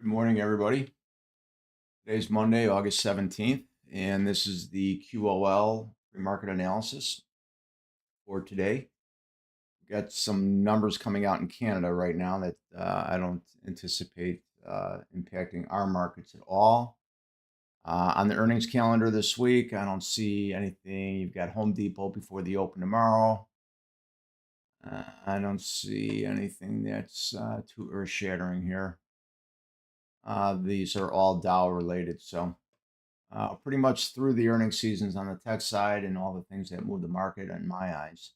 Good morning, everybody. Today's Monday, August 17th, and this is the QOL pre-market analysis for today. We've got some numbers coming out in Canada right now that I don't anticipate impacting our markets at all. On the earnings calendar this week, I don't see anything. You've got Home Depot before the open tomorrow. I don't see anything that's too earth-shattering here. These are all Dow related, so pretty much through the earnings seasons on the tech side and all the things that move the market in my eyes.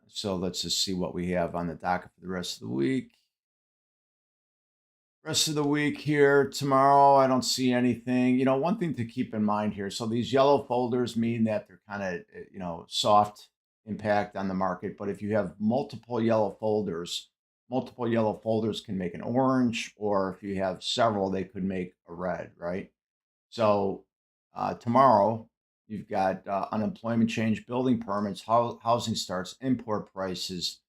So let's just see what we have on the docket for the rest of the week. Rest of the week here, tomorrow, I don't see anything. One thing to keep in mind here. So these yellow folders mean that they're kind of, soft impact on the market. But if you have multiple yellow folders can make an orange, or if you have several, they could make a red, right? So tomorrow, you've got unemployment change, building permits, housing starts, import prices.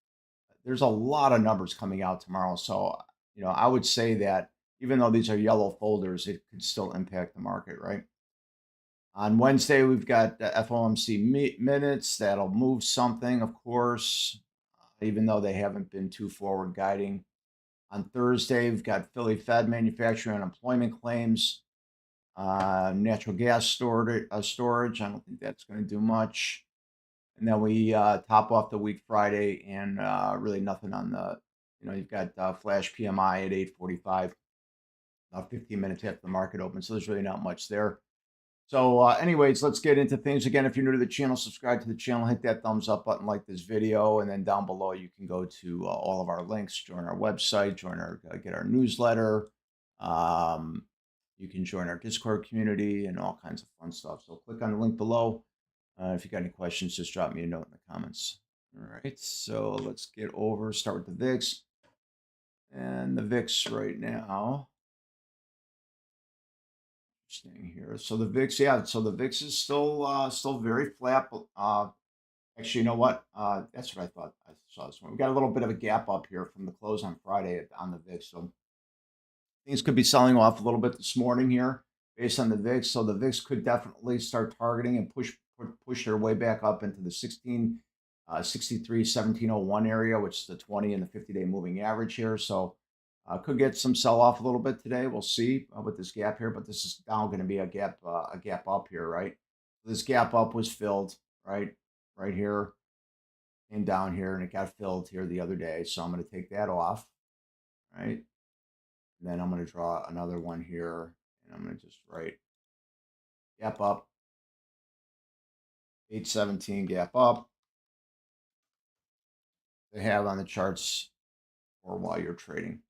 There's a lot of numbers coming out tomorrow. So, I would say that even though these are yellow folders, it could still impact the market, right? On Wednesday, we've got the FOMC minutes. That'll move something, of course, even though they haven't been too forward guiding. On Thursday, we've got Philly Fed manufacturing unemployment claims. Natural gas storage. I don't think that's going to do much. And then we top off the week Friday, and really nothing on the. You've got flash PMI at 8:45, 15 minutes after the market opens. So there's really not much there. So, anyways, let's get into things. Again, if you're new to the channel, subscribe to the channel, hit that thumbs up button, like this video, and then down below you can go to all of our links, join our website, get our newsletter. You can join our Discord community and all kinds of fun stuff. So click on the link below. If you got any questions, just drop me a note in the comments. All right, so let's start with the VIX. And the VIX right now, staying here. So the VIX, so the VIX is still very flat. Actually, you know what? That's what I thought. I saw this one. We got a little bit of a gap up here from the close on Friday on the VIX. So things could be selling off a little bit this morning here based on the VIX. So the VIX could definitely start targeting and push their way back up into the 63, 1701 area, which is the 20 and the 50-day moving average here. So could get some sell off a little bit today. We'll see with this gap here, but this is now going to be a gap up here, right? This gap up was filled right here and down here, and it got filled here the other day. So I'm going to take that off, right? And then I'm going to draw another one here, and I'm going to just write gap up, 817 gap up. They have on the charts or while you're trading.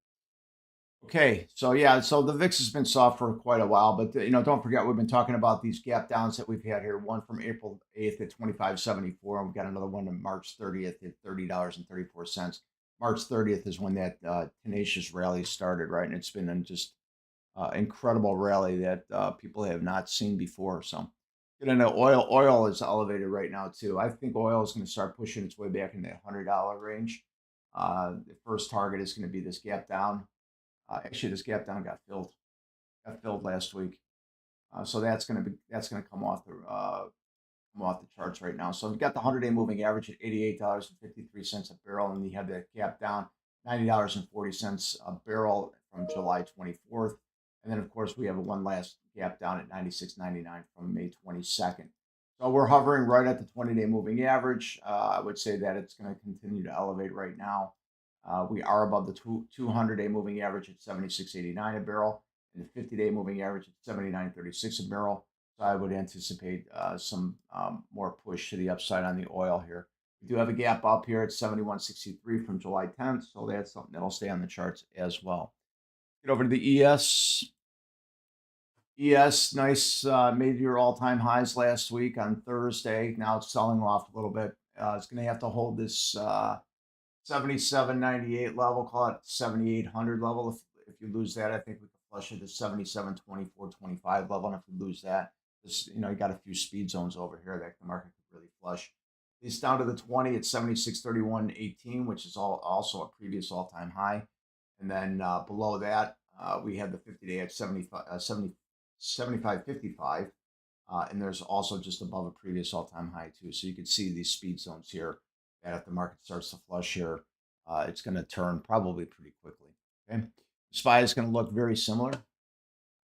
Okay, so the VIX has been soft for quite a while, but don't forget we've been talking about these gap downs that we've had here. One from April 8th at 25.74, and we've got another one on March 30th at $30.34. March 30th is when that tenacious rally started, right? And it's been just incredible rally that people have not seen before. So, get into oil. Oil is elevated right now too. I think oil is going to start pushing its way back in the $100 range. The first target is going to be this gap down. Actually, this gap down got filled last week, so that's going to come off the charts right now. So we've got the 100-day moving average at $88.53 a barrel, and you have that gap down $90.40 a barrel from July 24th, and then of course we have one last gap down at $96.99 from May 22nd. So we're hovering right at the 20-day moving average. I would say that it's going to continue to elevate right now. We are above the 200-day moving average at 76.89 a barrel, and the 50-day moving average at 79.36 a barrel. So I would anticipate some more push to the upside on the oil here. We do have a gap up here at 71.63 from July 10th, so that's something that'll stay on the charts as well. Get over to the ES. ES, nice, made your all-time highs last week on Thursday. Now it's selling off a little bit. It's going to have to hold this 77.98 level, call it 7,800 level. If you lose that, I think we could flush it to 77.24.25 level. And if we lose that, you got a few speed zones over here that the market could really flush. It's down to the 20 at 76.31.18, which is also a previous all-time high. And then below that, We had the 50-day at 75.55. And there's also just above a previous all-time high too. So you can see these speed zones here that if the market starts to flush here, it's going to turn probably pretty quickly. Okay. SPY is going to look very similar.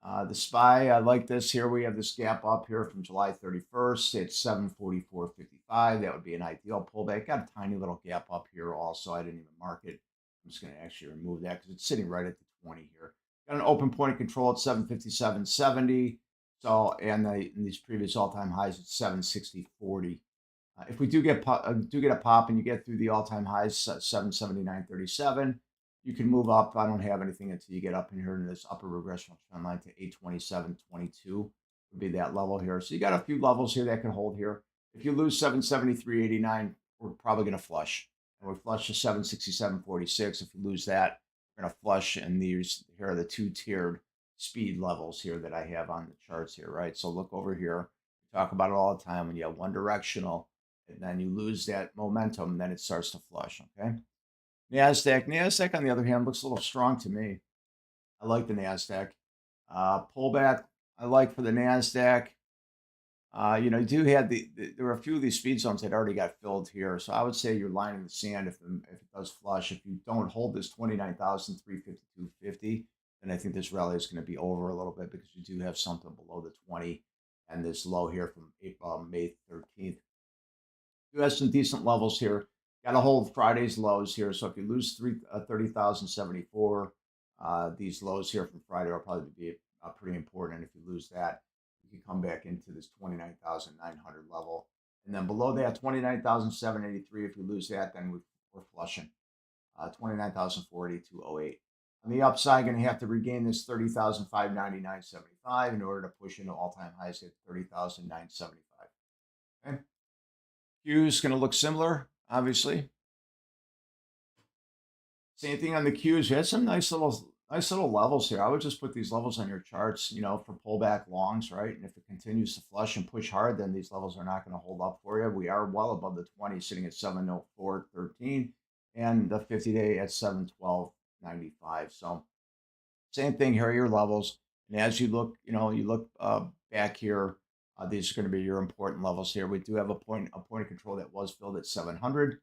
The SPY, I like this here. We have this gap up here from July 31st. It's 744.55. That would be an ideal pullback. Got a tiny little gap up here also. I didn't even mark it. I'm just going to actually remove that because it's sitting right at the 20 here. Got an open point of control at 757.70. So, and these previous all-time highs at 760.40. If we do get a pop and you get through the all-time highs, 779.37, you can move up. I don't have anything until you get up in here in this upper regressional trend line to 827.22 would be that level here. So you got a few levels here that can hold here. If you lose 773.89, we're probably going to flush. And we flush to 767.46. If you lose that, we're going to flush. And these here are the two-tiered speed levels here that I have on the charts here, right? So look over here. We talk about it all the time. When you have one directional, and then you lose that momentum, then it starts to flush, okay? Nasdaq on the other hand looks a little strong to me. I like the Nasdaq. Pullback I like for the Nasdaq. You know, you do have there were a few of these speed zones that already got filled here, so I would say you're lining the sand if it does flush. If you don't hold this 29,352.50, then I think this rally is going to be over a little bit because you do have something below the 20 and this low here from May 13th. You have some decent levels here. Got to hold Friday's lows here. So if you lose 30,074, these lows here from Friday will probably be pretty important. And if you lose that, you can come back into this 29,900 level. And then below that, 29,783. If you lose that, then we're flushing. 29,482.08. On the upside, going to have to regain this 30,599.75 in order to push into all-time highs at 30,975. Okay. Q is going to look similar, obviously. Same thing on the Qs. You had some nice little levels here. I would just put these levels on your charts, you know, for pullback longs, right? And if it continues to flush and push hard, then these levels are not going to hold up for you. We are well above the 20, sitting at 704.13, and the 50-day at 712.95. So same thing here, your levels. And as you look, you know, back here, these are going to be your important levels here. We do have a point of control that was filled at 700.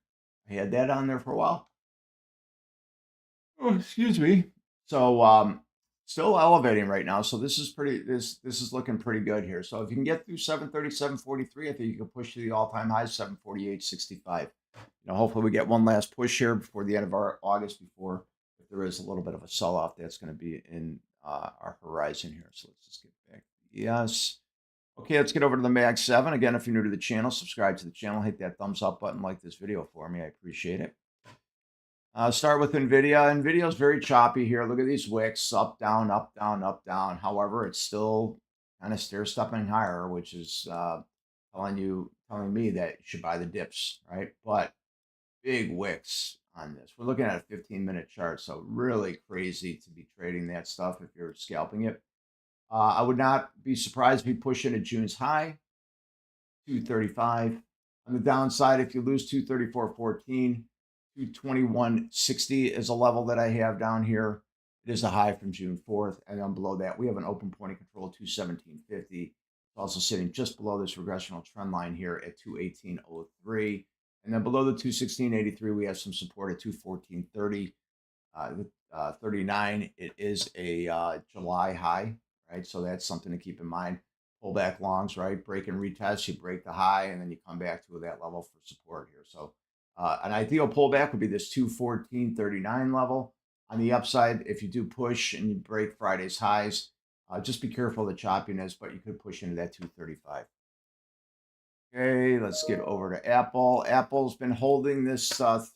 I had that on there for a while. Oh, excuse me. So still elevating right now. So this is this is looking pretty good here. So if you can get through 737.43, I think you can push to the all-time high 748.65. You know, hopefully we get one last push here before the end of our August, before if there is a little bit of a sell-off that's going to be in our horizon here. So let's just get back. Yes. Okay, let's get over to the Mag 7. Again, if you're new to the channel, subscribe to the channel. Hit that thumbs up button, like this video for me. I appreciate it. Start with NVIDIA. NVIDIA is very choppy here. Look at these wicks, up, down, up, down, up, down. However, it's still kind of stair-stepping higher, which is telling me that you should buy the dips, right? But big wicks on this. We're looking at a 15-minute chart, so really crazy to be trading that stuff if you're scalping it. I would not be surprised if we push into June's high, 235. On the downside, if you lose 234.14, 221.60 is a level that I have down here. It is a high from June 4th. And then below that, we have an open point of control, 217.50. It's also sitting just below this regressional trend line here at 218.03. And then below the 216.83, we have some support at 214.30. 39, it is a July high, right? So that's something to keep in mind. Pullback longs, right? Break and retest, you break the high, and then you come back to that level for support here. So an ideal pullback would be this 214.39 level. On the upside, if you do push and you break Friday's highs, just be careful of the choppiness, but you could push into that 235. Okay, let's get over to Apple. Apple's been holding this Apple's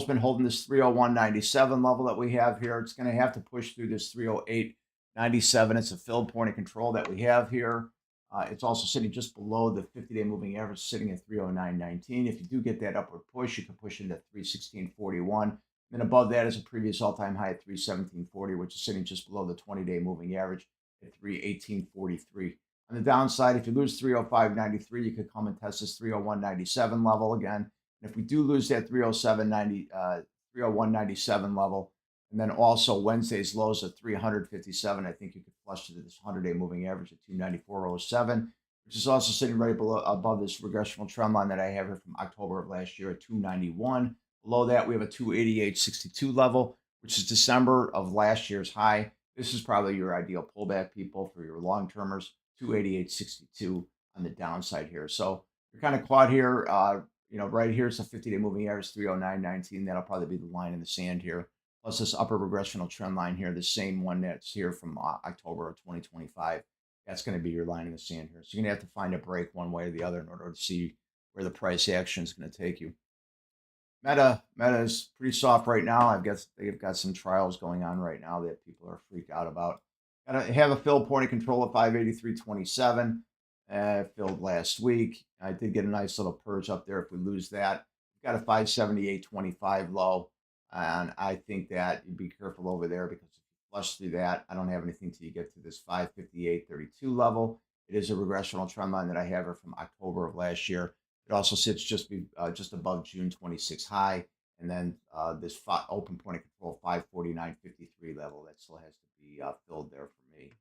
been holding this 301.97 level that we have here. It's going to have to push through this 308.97. It's a filled point of control that we have here. It's also sitting just below the 50-day moving average, sitting at 309.19. If you do get that upward push, you can push into 316.41. Then above that is a previous all-time high at 317.40, which is sitting just below the 20-day moving average at 318.43. On the downside, if you lose 305.93, you could come and test this 301.97 level again. And if we do lose that 301.97 level, And then also Wednesday's lows at 357. I think you could flush to this 100-day moving average at 294.07, which is also sitting right below above this regressional trend line that I have here from October of last year at 291. Below that, we have a 288.62 level, which is December of last year's high. This is probably your ideal pullback, people, for your long termers. 288.62 on the downside here. So you're kind of caught here. Right here it's a 50-day moving average 309.19. That'll probably be the line in the sand here. Plus this upper regressional trend line here, the same one that's here from October of 2025. That's going to be your line in the sand here. So you're going to have to find a break one way or the other in order to see where the price action is going to take you. Meta is pretty soft right now. I guess they've got some trials going on right now that people are freaked out about. Got to have a fill point of control at 583.27. Filled last week. I did get a nice little purge up there. If we lose that, we've got a 578.25 low. And I think that you'd be careful over there because if you flush through that, I don't have anything till you get to this 558.32 level. It is a regressional trend line that I have here from October of last year. It also sits just above June 26 high. And then this open point of control 549.53 level that still has to be filled there for me.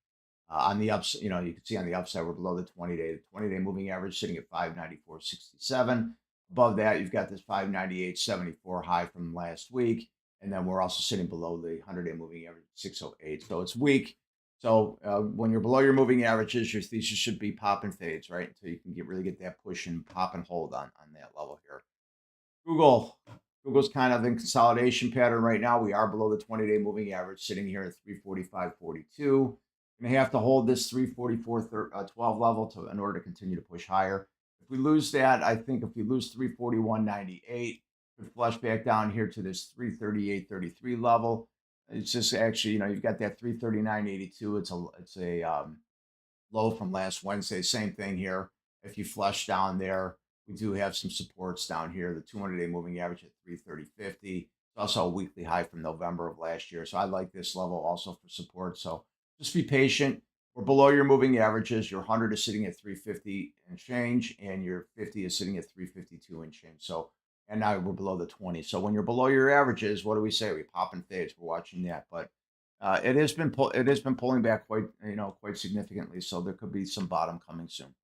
On the upside, you can see on the upside, we're below the 20-day. The 20-day moving average sitting at 594.67. Above that, you've got this 598.74 high from last week. And then we're also sitting below the 100-day moving average, 608. So it's weak. So when you're below your moving averages, your thesis should be pop and fades, right? Until you can really get that push and pop and hold on that level here. Google's kind of in consolidation pattern right now. We are below the 20-day moving average, sitting here at 345.42. Going to have to hold this 344.12 level in order to continue to push higher. If we lose that, I think if we lose 341.98, we flush back down here to this 338.33 level. It's just actually, you've got that 339.82. It's a low from last Wednesday. Same thing here. If you flush down there, we do have some supports down here. The 200-day moving average at 330.50. It's also a weekly high from November of last year. So I like this level also for support. So just be patient. We're below your moving averages. Your 100 is sitting at 350 and change, and your 50 is sitting at 352 and change. So, and now we're below the 20. So when you're below your averages, what do we say? We pop and fades. We're watching that, but it has been pulling back quite significantly. So there could be some bottom coming soon.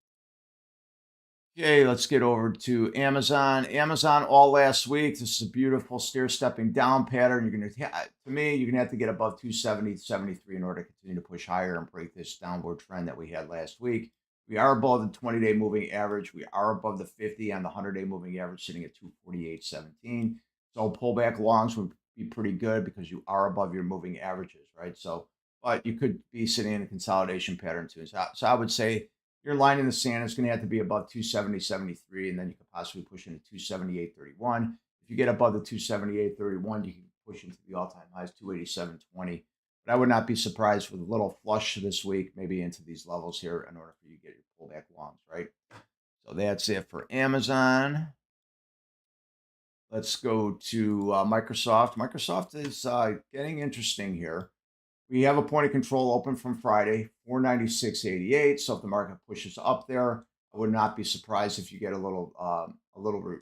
Okay, let's get over to Amazon. Amazon all last week. This is a beautiful stair-stepping down pattern. You're going to have to get above 270, 73 in order to continue to push higher and break this downward trend that we had last week. We are above the 20-day moving average. We are above the 50 and the 100-day moving average sitting at 248.17. So pullback longs would be pretty good because you are above your moving averages, right? So, but you could be sitting in a consolidation pattern too. So I would say your line in the sand is going to have to be above 270.73, and then you could possibly push into 278.31. If you get above the 278.31, you can push into the all-time highs, 287.20. But I would not be surprised with a little flush this week, maybe into these levels here in order for you to get your pullback longs, right? So that's it for Amazon. Let's go to Microsoft. Microsoft is getting interesting here. We have a point of control open from Friday, 496.88. So if the market pushes up there, I would not be surprised if you get a little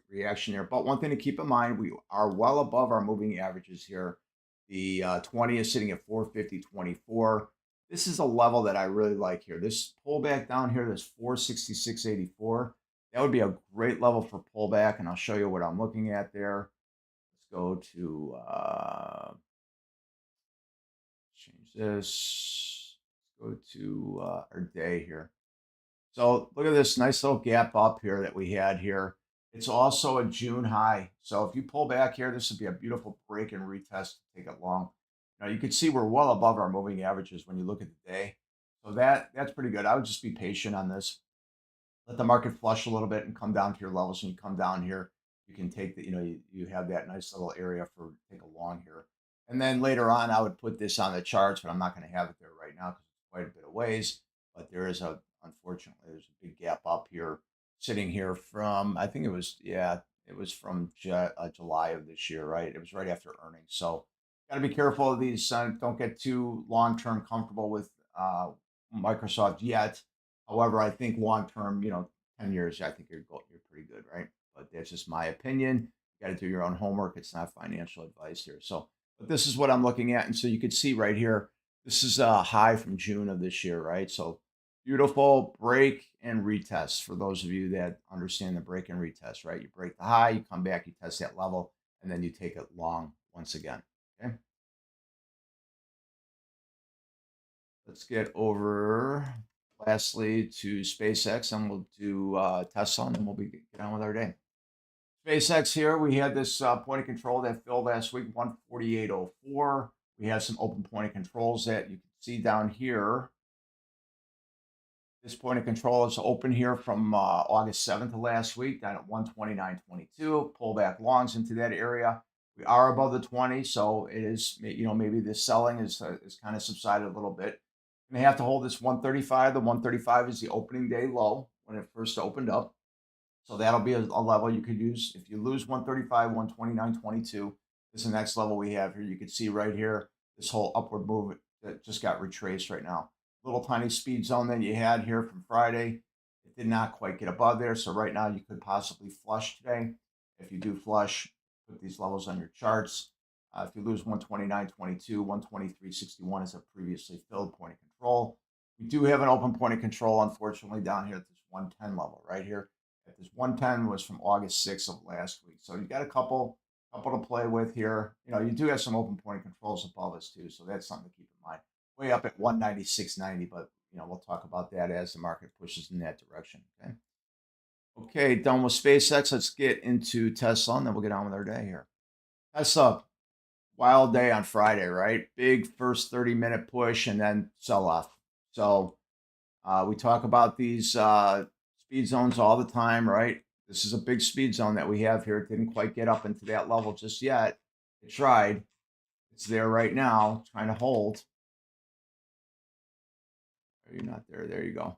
reaction there. But one thing to keep in mind, we are well above our moving averages here. The 20 is sitting at 450.24. This is a level that I really like here. This pullback down here, this 466.84, that would be a great level for pullback. And I'll show you what I'm looking at there. Let's go to change this. Let's go to our day here. So look at this nice little gap up here that we had here. It's also a June high. So if you pull back here, this would be a beautiful break and retest to take it long. Now you can see we're well above our moving averages when you look at the day. So that's pretty good. I would just be patient on this. Let the market flush a little bit and come down to your levels. And you come down here, you can take the, you have that nice little area for take a long here. And then later on, I would put this on the charts, but I'm not going to have it there right now because it's quite a bit of ways. But unfortunately, there's a big gap up here, sitting here from, I think it was from July of this year, right? It was right after earnings. So got to be careful of these. Don't get too long-term comfortable with Microsoft yet. However, I think long-term, 10 years, I think you're pretty good, right? But that's just my opinion. You got to do your own homework. It's not financial advice here. So But this is what I'm looking at. And so you can see right here, this is a high from June of this year, right? So beautiful break and retest for those of you that understand the break and retest, right? You break the high, you come back, you test that level, and then you take it long once again. Okay. Let's get over lastly to SpaceX and we'll do Tesla and then we'll get on with our day. SpaceX here, we had this point of control that filled last week, 148.04. We have some open point of controls that you can see down here. This point of control is open here from August 7th of last week, down at 129.22. Pull back longs into that area. We are above the 20, so it is, maybe this selling is kind of subsided a little bit. And they have to hold this 135. The 135 is the opening day low when it first opened up. So that'll be a level you could use. If you lose 135, 129.22, this is the next level we have here. You can see right here, this whole upward move that just got retraced right now. Little tiny speed zone that you had here from Friday. It did not quite get above there. So right now you could possibly flush today. If you do flush, put these levels on your charts. If you lose 129.22, 123.61 is a previously filled point of control. We do have an open point of control, unfortunately, down here at this 110 level right here. At this 110 was from August 6th of last week. So you got a couple to play with here. You do have some open point of controls above us too. So that's something to keep in mind. Way up at 196.90, but we'll talk about that as the market pushes in that direction. Okay. Okay, done with SpaceX. Let's get into Tesla, and then we'll get on with our day here. Tesla, wild day on Friday, right? Big first 30-minute push and then sell off. So we talk about these speed zones all the time, right? This is a big speed zone that we have here. It didn't quite get up into that level just yet. It tried. It's there right now, trying to hold. You're not there. There you go.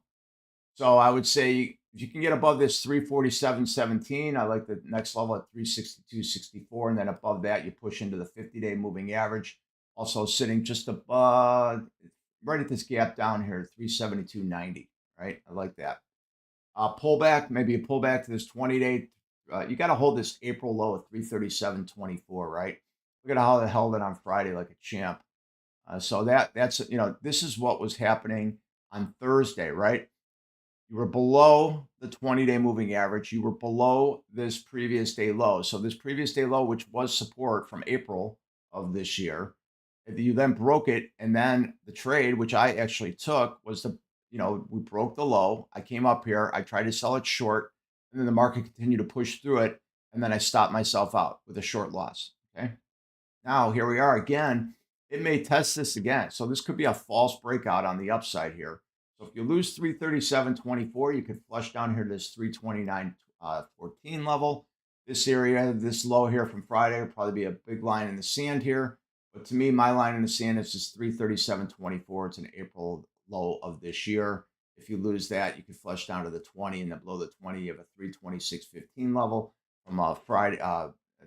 So I would say if you can get above this 347.17, I like the next level at 362.64, and then above that you push into the 50-day moving average. Also sitting just above, right at this gap down here, 372.90. Right, I like that. Pullback, maybe a pullback to this 20-day. You got to hold this April low at 337.24. Right. Look at how they held it on Friday like a champ. So that's this is what was happening on Thursday, right? You were below the 20-day moving average. You were below this previous day low. So this previous day low, which was support from April of this year, you then broke it. And then the trade, which I actually took, was we broke the low. I came up here. I tried to sell it short. And then the market continued to push through it. And then I stopped myself out with a short loss. Okay. Now here we are again. It may test this again. So this could be a false breakout on the upside here. So if you lose 337.24, you could flush down here to this 329.14 level. This area, this low here from Friday will probably be a big line in the sand here. But to me, my line in the sand is just 337.24. It's an April low of this year. If you lose that, you could flush down to the 20, and then below the 20, you have a 326.15 level from Friday.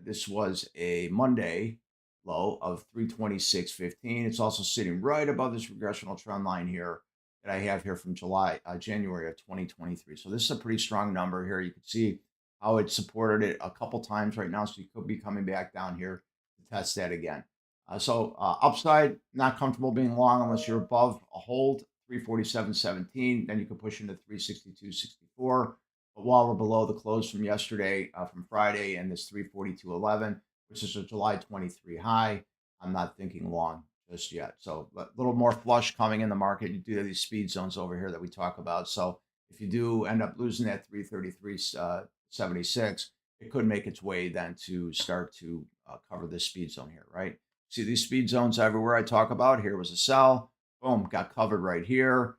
This was a Monday low of 326.15. It's also sitting right above this regressional trend line here that I have here from January of 2023. So this is a pretty strong number here. You can see how it supported it a couple times right now. So you could be coming back down here to test that again. Upside, not comfortable being long unless you're above a hold, 347.17. Then you can push into 362.64. But while we're below the close from yesterday, from Friday, and this 342.11, which is a July 23 high, I'm not thinking long just yet. So a little more flush coming in the market. You do have these speed zones over here that we talk about. So if you do end up losing that 333.76, it could make its way then to start to cover this speed zone here, right? See these speed zones everywhere I talk about. Here was a sell. Boom, got covered right here.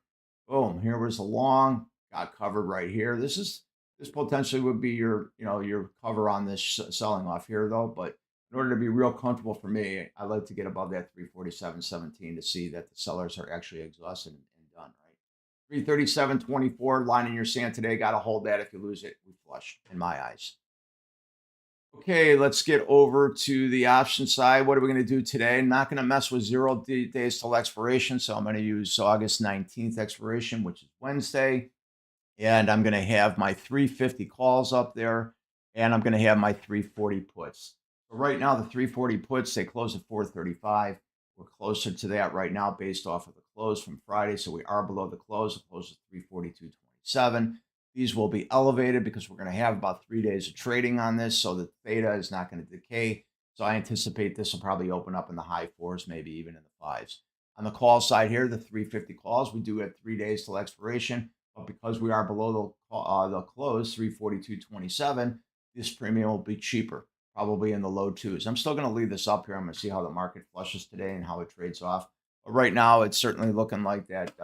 Boom, here was a long, got covered right here. This potentially would be your cover on this selling off here though. But in order to be real comfortable for me, I like to get above that 347.17 to see that the sellers are actually exhausted and done, right? 337.24, line in your sand today. Got to hold that. If you lose it, we flush in my eyes. Okay, let's get over to the option side. What are we going to do today? Not going to mess with 0 days till expiration. So I'm going to use August 19th expiration, which is Wednesday. And I'm going to have my 350 calls up there. And I'm going to have my 340 puts. So right now, the 340 puts, they close at 435. We're closer to that right now based off of the close from Friday. So we are below the close. The close is 342.27. These will be elevated because we're going to have about 3 days of trading on this. So the theta is not going to decay. So I anticipate this will probably open up in the high fours, maybe even in the fives. On the call side here, the 350 calls, we do have 3 days till expiration. But because we are below the close, 342.27, this premium will be cheaper, probably in the low twos. I'm still going to leave this up here. I'm going to see how the market flushes today and how it trades off. But right now, it's certainly looking like that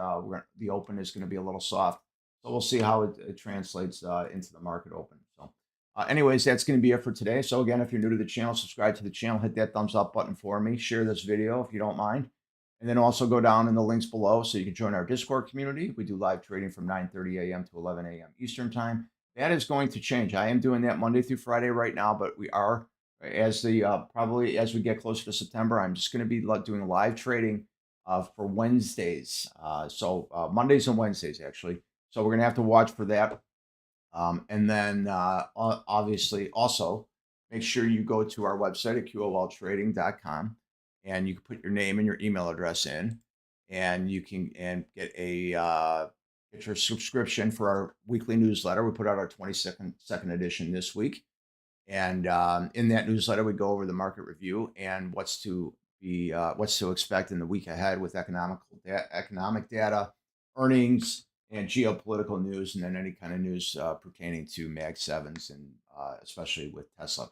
the open is going to be a little soft. So we'll see how it translates into the market open. So anyways, that's going to be it for today. So again, if you're new to the channel, subscribe to the channel, hit that thumbs up button for me, share this video if you don't mind. And then also go down in the links below so you can join our Discord community. We do live trading from 9:30 a.m. to 11 a.m. Eastern time. That is going to change. I am doing that Monday through Friday right now, but we are, as the probably as we get closer to September, I'm just going to be doing live trading for Wednesdays. So Mondays and Wednesdays, actually. So we're going to have to watch for that. And then obviously also make sure you go to our website at QOLtrading.com and you can put your name and your email address in, and you can get get your subscription for our weekly newsletter. We put out our 22nd edition this week. And in that newsletter, we go over the market review and what's to expect in the week ahead with economic data, earnings, and geopolitical news, and then any kind of news pertaining to Mag 7s and especially with Tesla.